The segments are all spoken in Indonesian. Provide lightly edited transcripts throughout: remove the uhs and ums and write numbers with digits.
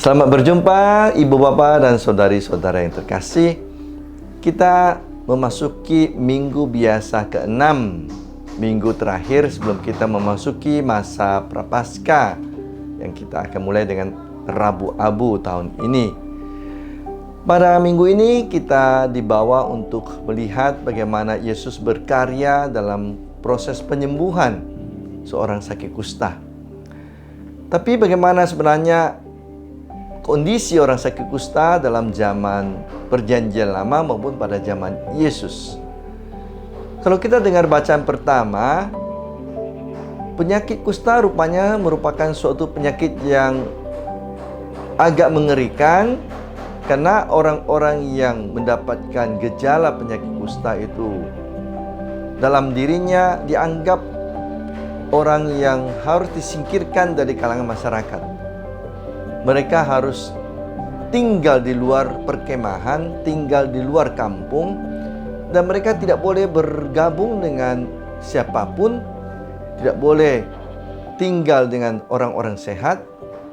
Selamat berjumpa Ibu Bapak dan saudari-saudara yang terkasih. Kita memasuki minggu biasa ke-6, minggu terakhir sebelum kita memasuki masa Prapaskah yang kita akan mulai dengan Rabu Abu tahun ini. Pada minggu ini kita dibawa untuk melihat bagaimana Yesus berkarya dalam proses penyembuhan seorang sakit kusta. Tapi bagaimana sebenarnya kondisi orang sakit kusta dalam zaman Perjanjian Lama maupun pada zaman Yesus? Kalau kita dengar bacaan pertama, penyakit kusta rupanya merupakan suatu penyakit yang agak mengerikan, karena orang-orang yang mendapatkan gejala penyakit kusta itu dalam dirinya dianggap orang yang harus disingkirkan dari kalangan masyarakat. Mereka harus tinggal di luar perkemahan, tinggal di luar kampung, dan mereka tidak boleh bergabung dengan siapapun, tidak boleh tinggal dengan orang-orang sehat.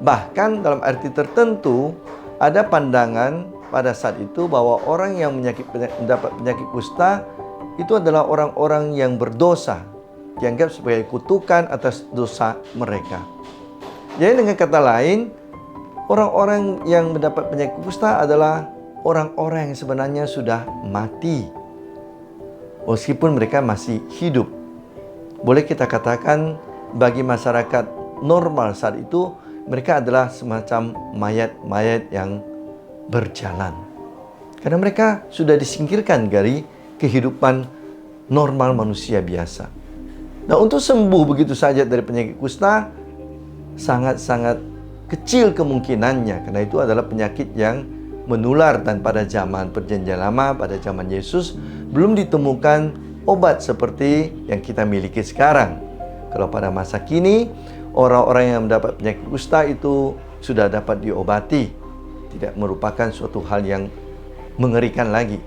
Bahkan dalam arti tertentu, ada pandangan pada saat itu bahwa orang yang mendapat penyakit kusta itu adalah orang-orang yang berdosa, dianggap sebagai kutukan atas dosa mereka. Jadi dengan kata lain, orang-orang yang mendapat penyakit kusta adalah orang-orang yang sebenarnya sudah mati, meskipun mereka masih hidup. Boleh kita katakan bagi masyarakat normal saat itu, mereka adalah semacam mayat-mayat yang berjalan, karena mereka sudah disingkirkan dari kehidupan normal manusia biasa. Nah, untuk sembuh begitu saja dari penyakit kusta sangat-sangat kecil kemungkinannya, karena itu adalah penyakit yang menular, dan pada zaman Perjanjian Lama, pada zaman Yesus, belum ditemukan obat seperti yang kita miliki sekarang. Kalau pada masa kini, orang-orang yang mendapat penyakit kusta itu sudah dapat diobati, tidak merupakan suatu hal yang mengerikan lagi.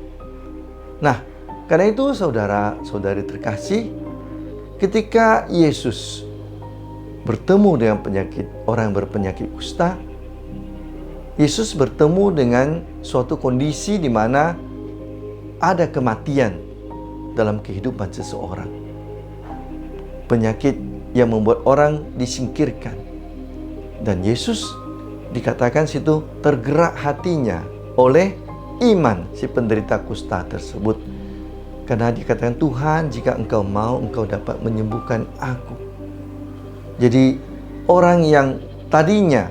Nah, karena itu saudara-saudari terkasih, ketika Yesus bertemu dengan orang yang berpenyakit kusta, Yesus bertemu dengan suatu kondisi di mana ada kematian dalam kehidupan seseorang. Penyakit yang membuat orang disingkirkan. Dan Yesus dikatakan situ tergerak hatinya oleh iman si penderita kusta tersebut. Karena dikatakan, Tuhan, jika Engkau mau, Engkau dapat menyembuhkan aku. Jadi orang yang tadinya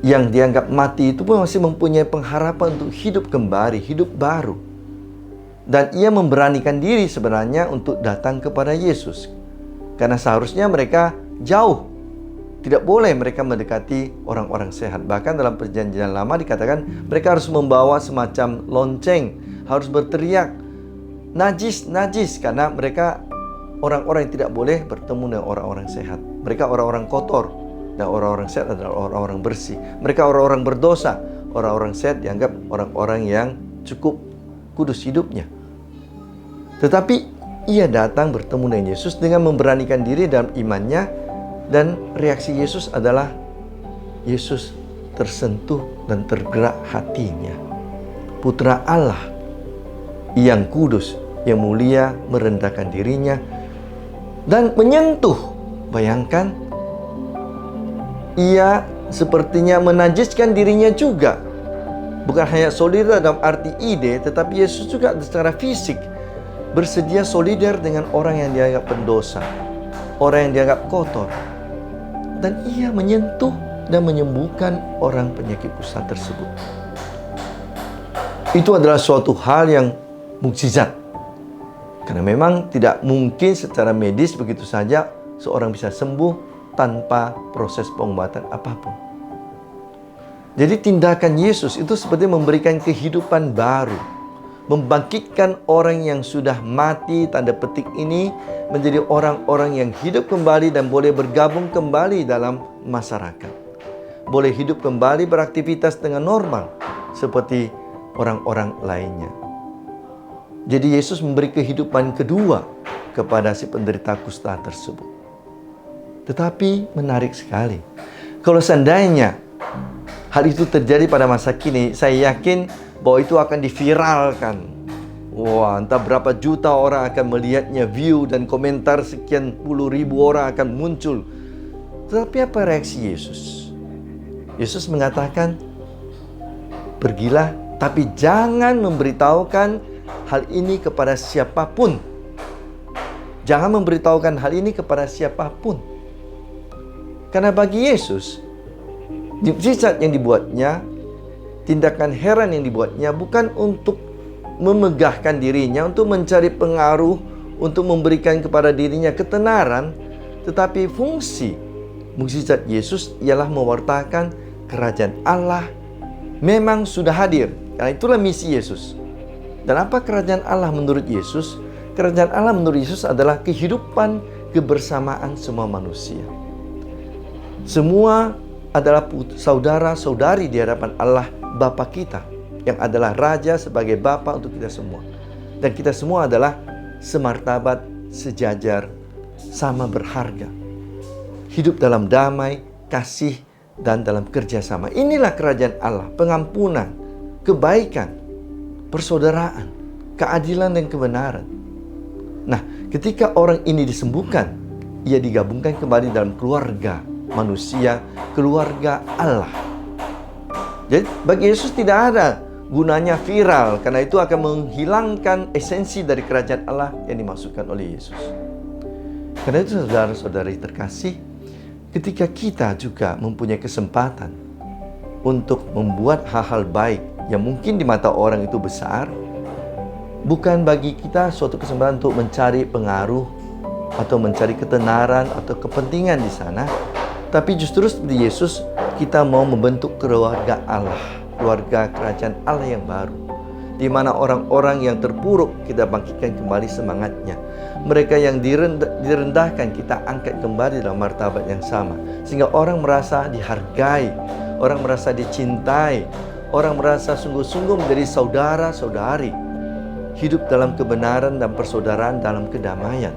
yang dianggap mati itu pun masih mempunyai pengharapan untuk hidup kembali, hidup baru. Dan ia memberanikan diri sebenarnya untuk datang kepada Yesus. Karena seharusnya mereka jauh. Tidak boleh mereka mendekati orang-orang sehat. Bahkan dalam Perjanjian Lama dikatakan mereka harus membawa semacam lonceng, harus berteriak, najis, najis, karena mereka orang-orang yang tidak boleh bertemu dengan orang-orang sehat. Mereka orang-orang kotor, dan orang-orang sehat adalah orang-orang bersih. Mereka orang-orang berdosa. Orang-orang sehat dianggap orang-orang yang cukup kudus hidupnya. Tetapi ia datang bertemu dengan Yesus dengan memberanikan diri dalam imannya, dan reaksi Yesus adalah Yesus tersentuh dan tergerak hatinya. Putra Allah yang kudus, yang mulia, merendahkan dirinya dan menyentuh. Bayangkan, ia sepertinya menajiskan dirinya juga. Bukan hanya solidar dalam arti ide, tetapi Yesus juga secara fisik bersedia solidar dengan orang yang dianggap pendosa, orang yang dianggap kotor. Dan ia menyentuh dan menyembuhkan orang penyakit kusta tersebut. Itu adalah suatu hal yang mukjizat. Karena memang tidak mungkin secara medis begitu saja seorang bisa sembuh tanpa proses pengobatan apapun. Jadi tindakan Yesus itu seperti memberikan kehidupan baru, membangkitkan orang yang sudah mati, tanda petik ini, menjadi orang-orang yang hidup kembali dan boleh bergabung kembali dalam masyarakat. Boleh hidup kembali beraktivitas dengan normal seperti orang-orang lainnya. Jadi Yesus memberi kehidupan kedua kepada si penderita kusta tersebut. Tetapi menarik sekali, kalau seandainya hal itu terjadi pada masa kini, saya yakin bahwa itu akan diviralkan. Wah, entah berapa juta orang akan melihatnya, view dan komentar sekian puluh ribu orang akan muncul. Tetapi apa reaksi Yesus? Yesus mengatakan, pergilah, tapi jangan memberitahukan hal ini kepada siapapun. Jangan memberitahukan hal ini kepada siapapun. Karena bagi Yesus, mukjizat yang dibuatnya, tindakan heran yang dibuatnya bukan untuk memegahkan dirinya, untuk mencari pengaruh, untuk memberikan kepada dirinya ketenaran, tetapi fungsi mukjizat Yesus ialah mewartakan kerajaan Allah memang sudah hadir. Karena itulah misi Yesus. Dan apa kerajaan Allah menurut Yesus? Kerajaan Allah menurut Yesus adalah kehidupan kebersamaan semua manusia. Semua adalah saudara-saudari di hadapan Allah Bapa kita, yang adalah Raja sebagai Bapa untuk kita semua. Dan kita semua adalah semartabat, sejajar, sama berharga. Hidup dalam damai, kasih, dan dalam kerjasama. Inilah kerajaan Allah, pengampunan, kebaikan, persaudaraan, keadilan dan kebenaran. Nah, ketika orang ini disembuhkan, ia digabungkan kembali dalam keluarga manusia, keluarga Allah. Jadi bagi Yesus tidak ada gunanya viral, karena itu akan menghilangkan esensi dari kerajaan Allah yang dimaksudkan oleh Yesus. Karena itu saudara-saudari terkasih, ketika kita juga mempunyai kesempatan untuk membuat hal-hal baik yang mungkin di mata orang itu besar, bukan bagi kita suatu kesempatan untuk mencari pengaruh atau mencari ketenaran atau kepentingan di sana, tapi justru seperti Yesus, kita mau membentuk keluarga Allah, keluarga kerajaan Allah yang baru, di mana orang-orang yang terpuruk kita bangkitkan kembali semangatnya. Mereka yang direndahkan kita angkat kembali dalam martabat yang sama, sehingga orang merasa dihargai, orang merasa dicintai, orang merasa sungguh-sungguh menjadi saudara-saudari, hidup dalam kebenaran dan persaudaraan dalam kedamaian.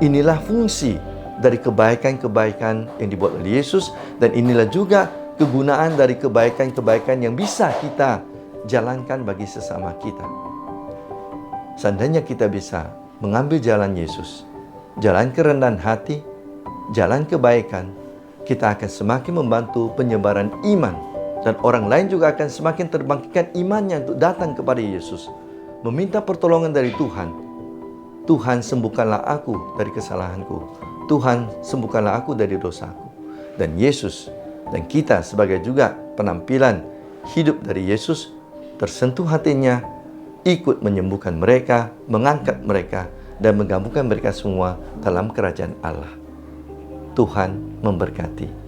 Inilah fungsi dari kebaikan-kebaikan yang dibuat oleh Yesus, dan inilah juga kegunaan dari kebaikan-kebaikan yang bisa kita jalankan bagi sesama kita. Seandainya kita bisa mengambil jalan Yesus, jalan kerendahan hati, jalan kebaikan, kita akan semakin membantu penyebaran iman, dan orang lain juga akan semakin terbangkitkan imannya untuk datang kepada Yesus, meminta pertolongan dari Tuhan. Tuhan, sembuhkanlah aku dari kesalahanku. Tuhan, sembuhkanlah aku dari dosaku. Dan Yesus dan kita sebagai juga penampilan hidup dari Yesus, tersentuh hatinya, ikut menyembuhkan mereka, mengangkat mereka, dan menggabungkan mereka semua dalam kerajaan Allah. Tuhan memberkati.